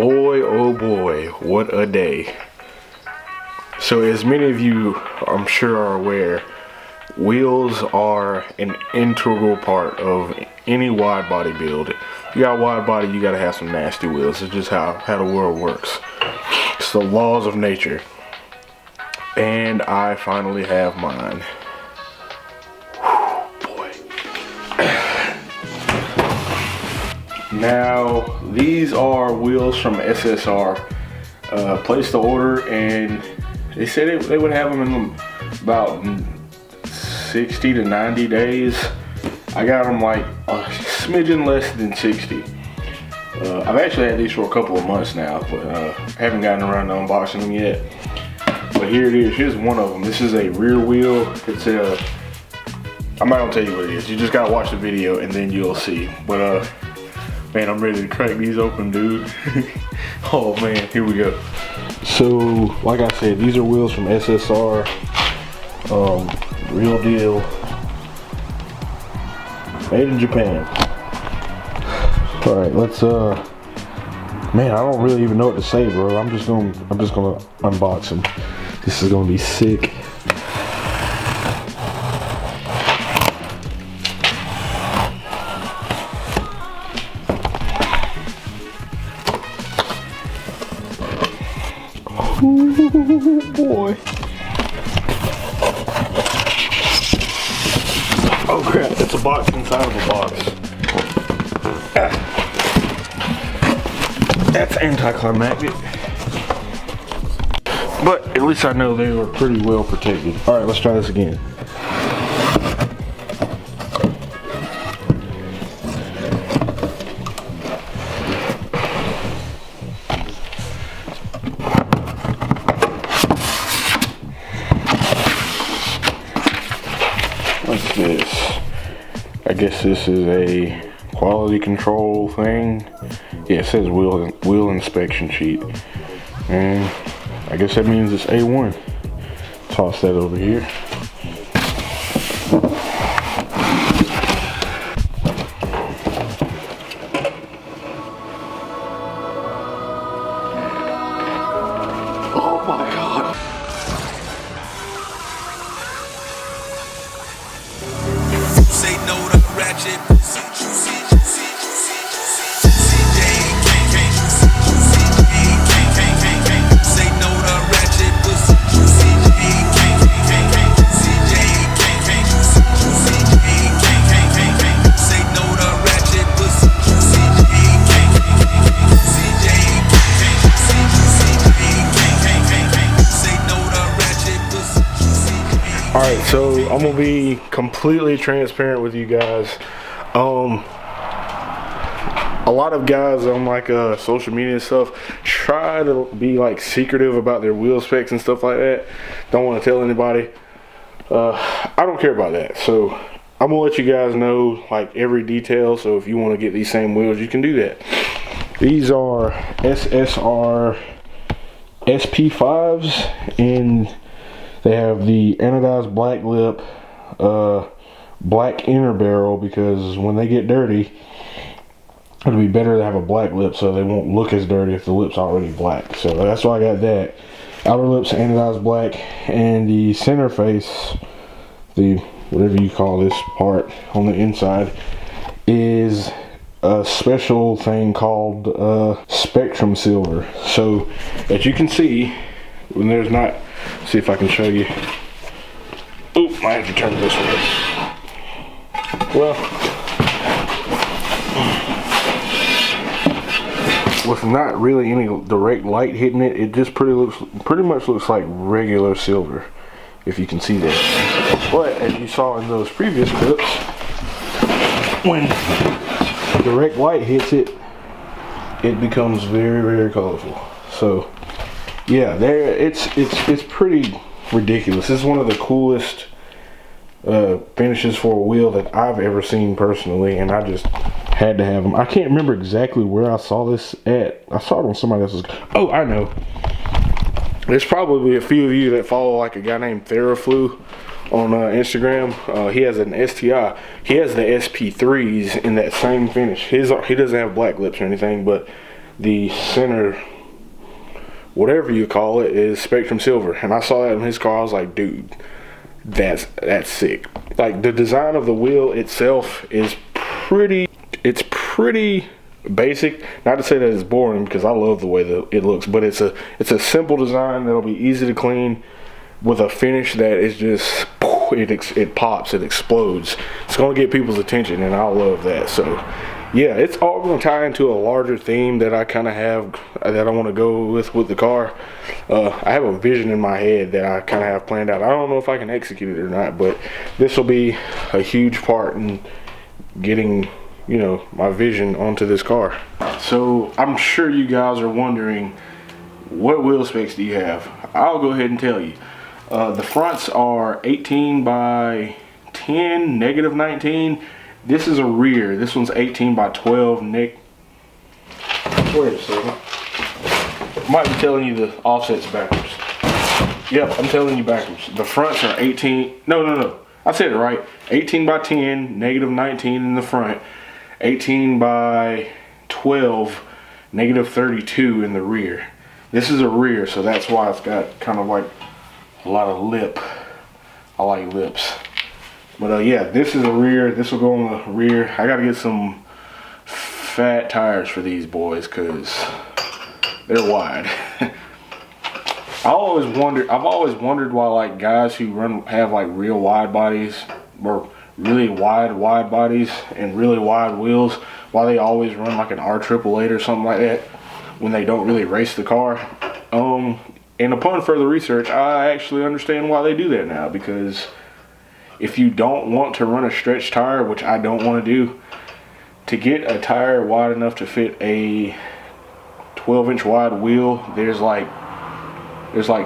boy, oh boy, what a day. So as many of you, I'm sure, are aware, wheels are an integral part of any wide body build. If you got a wide body, you gotta have some nasty wheels. It's just how the world works. It's the laws of nature. And I finally have mine. Whew, boy. Now, these are wheels from SSR. Placed the order and they said they would have them in about 60 to 90 days. I got them like a smidgen less than 60. I've actually had these for a couple of months now, but haven't gotten around to unboxing them yet. But here it is. Here's one of them. This is a rear wheel. It's a, I'm not gonna tell you what it is. You just gotta watch the video and then you'll see. But man, I'm ready to crack these open, dude. Oh man, here we go. So, like I said, these are wheels from SSR. Real deal. Made in Japan. Alright, let's man, I don't really even know what to say, bro. I'm just gonna unbox them. This is gonna be sick. Ooh, boy. Oh crap, it's a box inside of a box. That's anticlimactic. But at least I know they were pretty well protected. Alright, let's try this again. What's this? I guess this is a quality control thing. Yeah, it says wheel inspection sheet. And I guess that means it's A1. Toss that over here. Oh my God. Say no to ratchet. Alright, so I'm gonna be completely transparent with you guys. A lot of guys on like social media and stuff try to be like secretive about their wheel specs and stuff like that. Don't want to tell anybody. I don't care about that. So I'm gonna let you guys know like every detail. So if you want to get these same wheels, you can do that. These are SSR SP5s and they have the anodized black lip, black inner barrel, because when they get dirty, it'll be better to have a black lip so they won't look as dirty if the lip's already black. So that's why I got that. Outer lips anodized black, and the center face, the whatever you call this part on the inside, is a special thing called spectrum silver. So as you can see, when there's not, see if I can show you. Oop, might have to turn this way. Well, with not really any direct light hitting it, it just pretty much looks like regular silver, if you can see that. But as you saw in those previous clips, when direct light hits it, it becomes very, very colorful. So yeah, it's pretty ridiculous. This is one of the coolest finishes for a wheel that I've ever seen personally, and I just had to have them. I can't remember exactly where I saw this at. I saw it on somebody else's. Oh, I know. There's probably a few of you that follow like a guy named Theraflu on Instagram. He has an STI. He has the SP3s in that same finish. He doesn't have black lips or anything, but the center, whatever you call it, is spectrum silver. And I saw that in his car. I was like, dude, that's sick. Like, the design of the wheel itself is pretty basic. Not to say that it's boring, because I love the way that it looks, but it's a simple design that'll be easy to clean with a finish that is just, it pops, it explodes. It's going to get people's attention, and I love that. So yeah, it's all going to tie into a larger theme that I kind of have, that I want to go with the car. I have a vision in my head that I kind of have planned out. I don't know if I can execute it or not, but this will be a huge part in getting, you know, my vision onto this car. So I'm sure you guys are wondering, what wheel specs do you have? I'll go ahead and tell you. The fronts are 18 by 10, negative 19. This is a rear. This one's 18 by 12. Wait a second. Might be telling you the offsets backwards. Yep, I'm telling you backwards. The fronts are 18. No. I said it right. 18 by 10, negative 19 in the front. 18 by 12, negative 32 in the rear. This is a rear, so that's why it's got kind of like a lot of lip. I like lips. But yeah, this is a rear. This will go on the rear. I gotta get some fat tires for these boys because they're wide. I've always wondered why, like, guys who have like real wide bodies, or really wide bodies and really wide wheels, why they always run like an R888 or something like that when they don't really race the car. And upon further research, I actually understand why they do that now, because if you don't want to run a stretch tire, which I don't want to do, to get a tire wide enough to fit a 12-inch wide wheel, there's like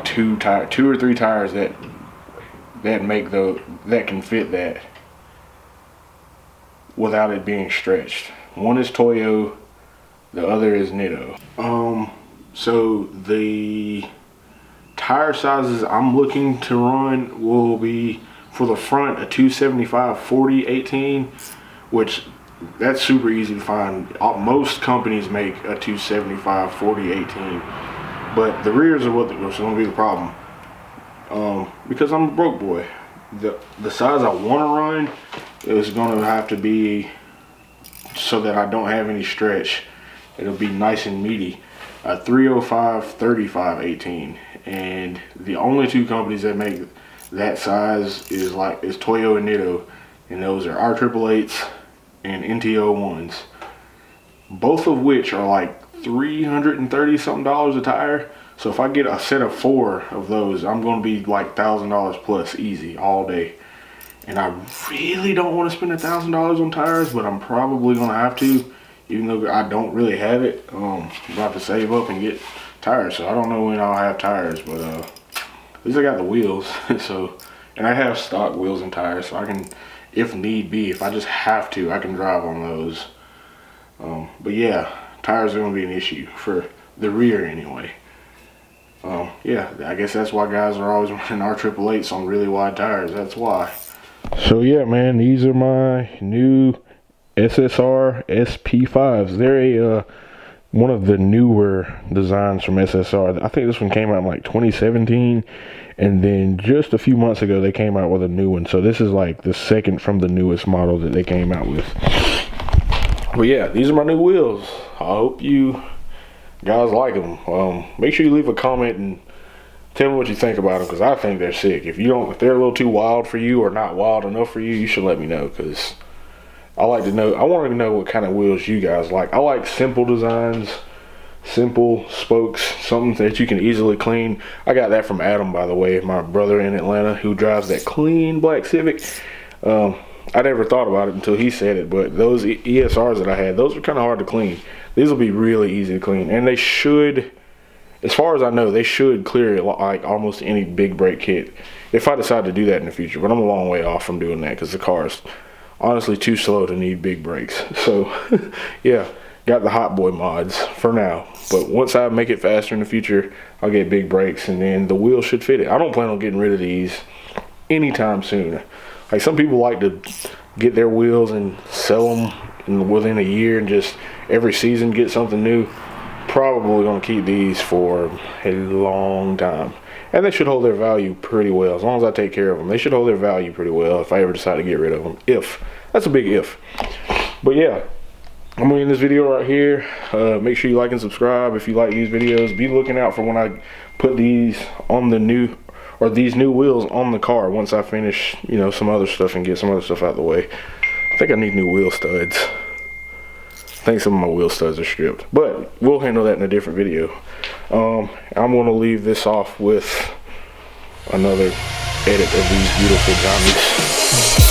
two or three tires that can fit that without it being stretched. One is Toyo, the other is Nitto. So the tire sizes I'm looking to run will be, for the front, a 275/40/18, which that's super easy to find. Most companies make a 275/40/18, but the rears are what's going to be the problem. Because I'm a broke boy. The size I want to run is going to have to be so that I don't have any stretch. It'll be nice and meaty. A 305/35/18, and the only two companies that make that size is Toyo and Nitto, and those are R888s and NTO1s, both of which are like $330 something a tire. So if I get a set of 4 of those, I'm going to be like $1,000 plus easy all day. And I really don't want to spend $1,000 on tires, but I'm probably going to have to, even though I don't really have it. I'm about to save up and get tires, so I don't know when I'll have tires, but at least I got the wheels. So, and I have stock wheels and tires, so I can, if need be, if I just have to, I can drive on those. But yeah, tires are going to be an issue for the rear anyway. Yeah, I guess that's why guys are always running R888s on really wide tires. That's why. So yeah, man, these are my new SSR SP5s. They're one of the newer designs from SSR. I think this one came out in like 2017, and then just a few months ago they came out with a new one. So this is like the second from the newest model that they came out with. But yeah, these are my new wheels. I hope you guys like them. Make sure you leave a comment and tell me what you think about them, because I think they're sick. If they're a little too wild for you or not wild enough for you, you should let me know, because I want to know what kind of wheels you guys like. I like simple designs, simple spokes, something that you can easily clean. I got that from Adam, by the way, my brother in Atlanta, who drives that clean black Civic. I never thought about it until he said it, but those ESRs that I had, those were kind of hard to clean. These will be really easy to clean, and they should, as far as I know, they should clear it like almost any big brake kit, if I decide to do that in the future. But I'm a long way off from doing that, because the car is honestly too slow to need big brakes. So yeah, got the hot boy mods for now, but once I make it faster in the future, I'll get big brakes, and then the wheels should fit it. I don't plan on getting rid of these anytime soon. Like, some people like to get their wheels and sell them within a year and just every season get something new. probably going to keep these for a long time. And they should hold their value pretty well. As long as I take care of them, they should hold their value pretty well if I ever decide to get rid of them. If. That's a big if. But yeah, I'm going to end this video right here. Make sure you like and subscribe if you like these videos. Be looking out for when I put these on the new, or these new wheels on the car once I finish, you know, some other stuff and get some other stuff out of the way. I think I need new wheel studs. I think some of my wheel studs are stripped, but we'll handle that in a different video. I'm going to leave this off with another edit of these beautiful Johnnies.